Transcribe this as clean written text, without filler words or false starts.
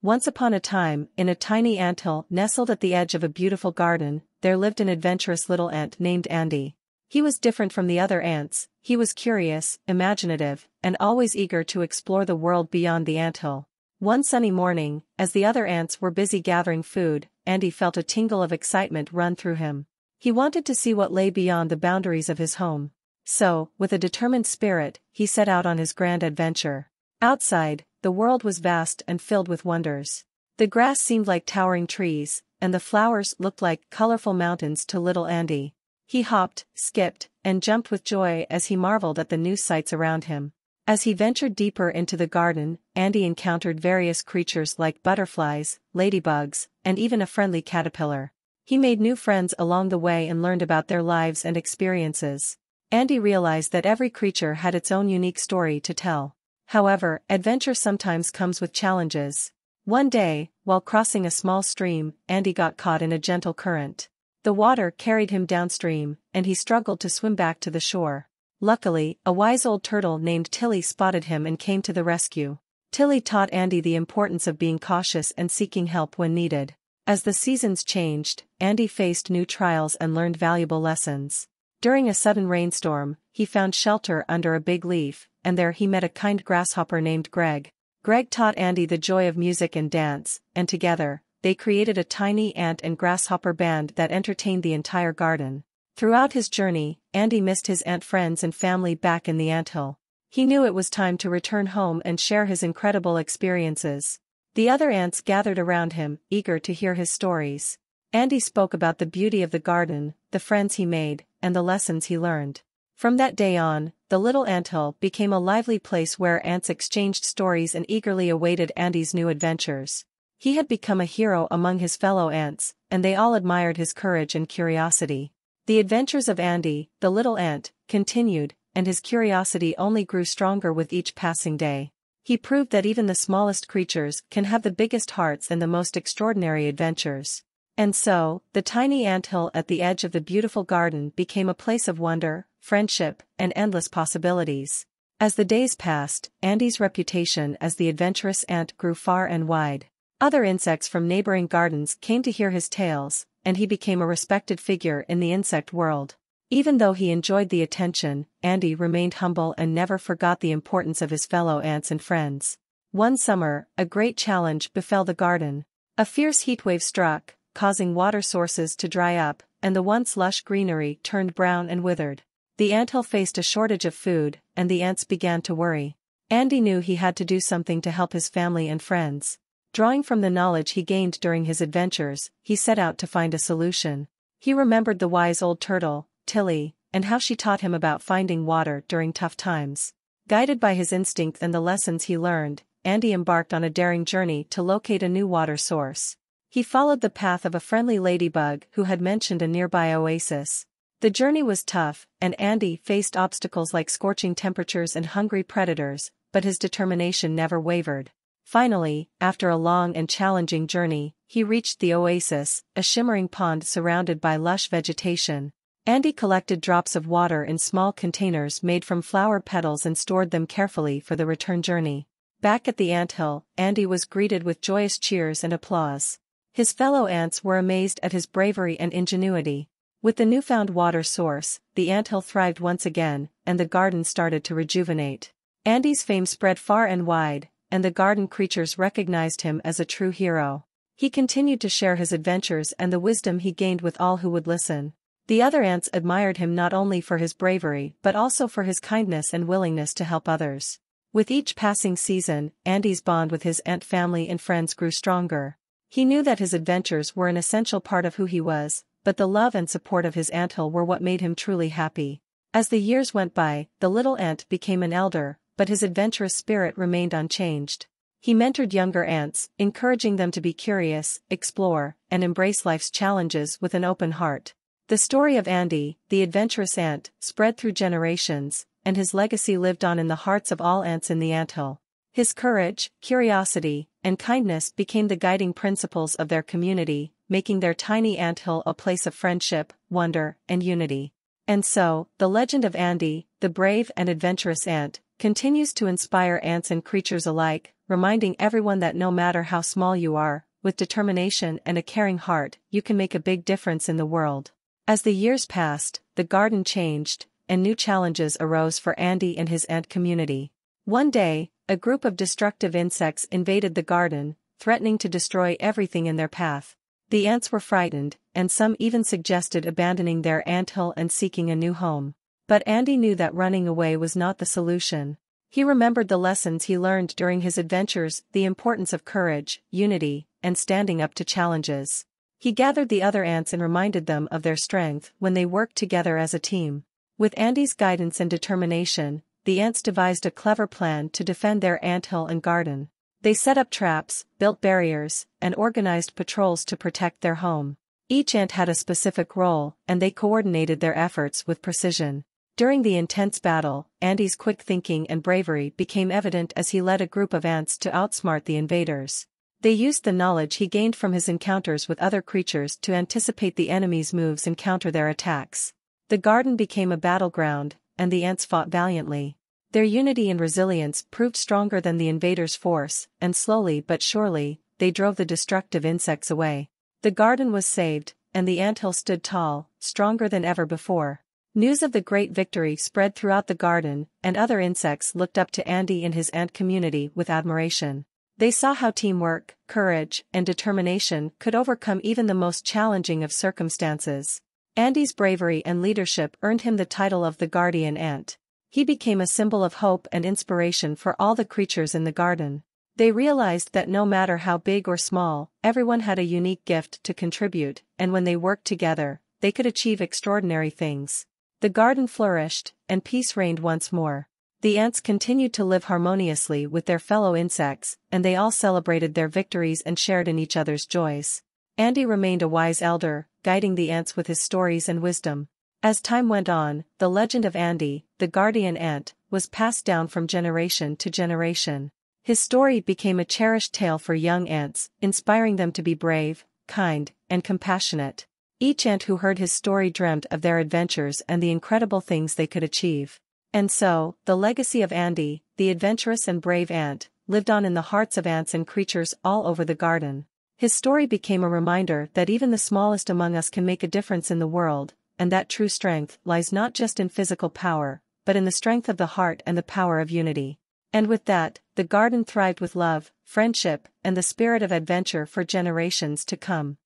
Once upon a time, in a tiny anthill nestled at the edge of a beautiful garden, there lived an adventurous little ant named Andy. He was different from the other ants. He was curious, imaginative, and always eager to explore the world beyond the anthill. One sunny morning, as the other ants were busy gathering food, Andy felt a tingle of excitement run through him. He wanted to see what lay beyond the boundaries of his home. So, with a determined spirit, he set out on his grand adventure. Outside, the world was vast and filled with wonders. The grass seemed like towering trees, and the flowers looked like colorful mountains to little Andy. He hopped, skipped, and jumped with joy as he marveled at the new sights around him. As he ventured deeper into the garden, Andy encountered various creatures like butterflies, ladybugs, and even a friendly caterpillar. He made new friends along the way and learned about their lives and experiences. Andy realized that every creature had its own unique story to tell. However, adventure sometimes comes with challenges. One day, while crossing a small stream, Andy got caught in a gentle current. The water carried him downstream, and he struggled to swim back to the shore. Luckily, a wise old turtle named Tilly spotted him and came to the rescue. Tilly taught Andy the importance of being cautious and seeking help when needed. As the seasons changed, Andy faced new trials and learned valuable lessons. During a sudden rainstorm, he found shelter under a big leaf, and there he met a kind grasshopper named Greg. Greg taught Andy the joy of music and dance, and together, they created a tiny ant and grasshopper band that entertained the entire garden. Throughout his journey, Andy missed his ant friends and family back in the anthill. He knew it was time to return home and share his incredible experiences. The other ants gathered around him, eager to hear his stories. Andy spoke about the beauty of the garden, the friends he made, and the lessons he learned. From that day on, the little anthill became a lively place where ants exchanged stories and eagerly awaited Andy's new adventures. He had become a hero among his fellow ants, and they all admired his courage and curiosity. The adventures of Andy, the little ant, continued, and his curiosity only grew stronger with each passing day. He proved that even the smallest creatures can have the biggest hearts and the most extraordinary adventures. And so, the tiny anthill at the edge of the beautiful garden became a place of wonder, friendship, and endless possibilities. As the days passed, Andy's reputation as the adventurous ant grew far and wide. Other insects from neighboring gardens came to hear his tales, and he became a respected figure in the insect world. Even though he enjoyed the attention, Andy remained humble and never forgot the importance of his fellow ants and friends. One summer, a great challenge befell the garden. A fierce heatwave struck, causing water sources to dry up, and the once lush greenery turned brown and withered. The anthill faced a shortage of food, and the ants began to worry. Andy knew he had to do something to help his family and friends. Drawing from the knowledge he gained during his adventures, he set out to find a solution. He remembered the wise old turtle, Tilly, and how she taught him about finding water during tough times. Guided by his instinct and the lessons he learned, Andy embarked on a daring journey to locate a new water source. He followed the path of a friendly ladybug who had mentioned a nearby oasis. The journey was tough, and Andy faced obstacles like scorching temperatures and hungry predators, but his determination never wavered. Finally, after a long and challenging journey, he reached the oasis, a shimmering pond surrounded by lush vegetation. Andy collected drops of water in small containers made from flower petals and stored them carefully for the return journey. Back at the anthill, Andy was greeted with joyous cheers and applause. His fellow ants were amazed at his bravery and ingenuity. With the newfound water source, the anthill thrived once again, and the garden started to rejuvenate. Andy's fame spread far and wide, and the garden creatures recognized him as a true hero. He continued to share his adventures and the wisdom he gained with all who would listen. The other ants admired him not only for his bravery but also for his kindness and willingness to help others. With each passing season, Andy's bond with his ant family and friends grew stronger. He knew that his adventures were an essential part of who he was, but the love and support of his anthill were what made him truly happy. As the years went by, the little ant became an elder, but his adventurous spirit remained unchanged. He mentored younger ants, encouraging them to be curious, explore, and embrace life's challenges with an open heart. The story of Andy, the adventurous ant, spread through generations, and his legacy lived on in the hearts of all ants in the anthill. His courage, curiosity, and kindness became the guiding principles of their community, making their tiny anthill a place of friendship, wonder, and unity. And so, the legend of Andy, the brave and adventurous ant, continues to inspire ants and creatures alike, reminding everyone that no matter how small you are, with determination and a caring heart, you can make a big difference in the world. As the years passed, the garden changed, and new challenges arose for Andy and his ant community. One day, a group of destructive insects invaded the garden, threatening to destroy everything in their path. The ants were frightened, and some even suggested abandoning their anthill and seeking a new home. But Andy knew that running away was not the solution. He remembered the lessons he learned during his adventures, the importance of courage, unity, and standing up to challenges. He gathered the other ants and reminded them of their strength when they worked together as a team. With Andy's guidance and determination, the ants devised a clever plan to defend their anthill and garden. They set up traps, built barriers, and organized patrols to protect their home. Each ant had a specific role, and they coordinated their efforts with precision. During the intense battle, Andy's quick thinking and bravery became evident as he led a group of ants to outsmart the invaders. They used the knowledge he gained from his encounters with other creatures to anticipate the enemy's moves and counter their attacks. The garden became a battleground, and the ants fought valiantly. Their unity and resilience proved stronger than the invaders' force, and slowly but surely, they drove the destructive insects away. The garden was saved, and the anthill stood tall, stronger than ever before. News of the great victory spread throughout the garden, and other insects looked up to Andy and his ant community with admiration. They saw how teamwork, courage, and determination could overcome even the most challenging of circumstances. Andy's bravery and leadership earned him the title of the Guardian Ant. He became a symbol of hope and inspiration for all the creatures in the garden. They realized that no matter how big or small, everyone had a unique gift to contribute, and when they worked together, they could achieve extraordinary things. The garden flourished, and peace reigned once more. The ants continued to live harmoniously with their fellow insects, and they all celebrated their victories and shared in each other's joys. Andy remained a wise elder, guiding the ants with his stories and wisdom. As time went on, the legend of Andy, the guardian ant, was passed down from generation to generation. His story became a cherished tale for young ants, inspiring them to be brave, kind, and compassionate. Each ant who heard his story dreamt of their adventures and the incredible things they could achieve. And so, the legacy of Andy, the adventurous and brave ant, lived on in the hearts of ants and creatures all over the garden. His story became a reminder that even the smallest among us can make a difference in the world, and that true strength lies not just in physical power, but in the strength of the heart and the power of unity. And with that, the garden thrived with love, friendship, and the spirit of adventure for generations to come.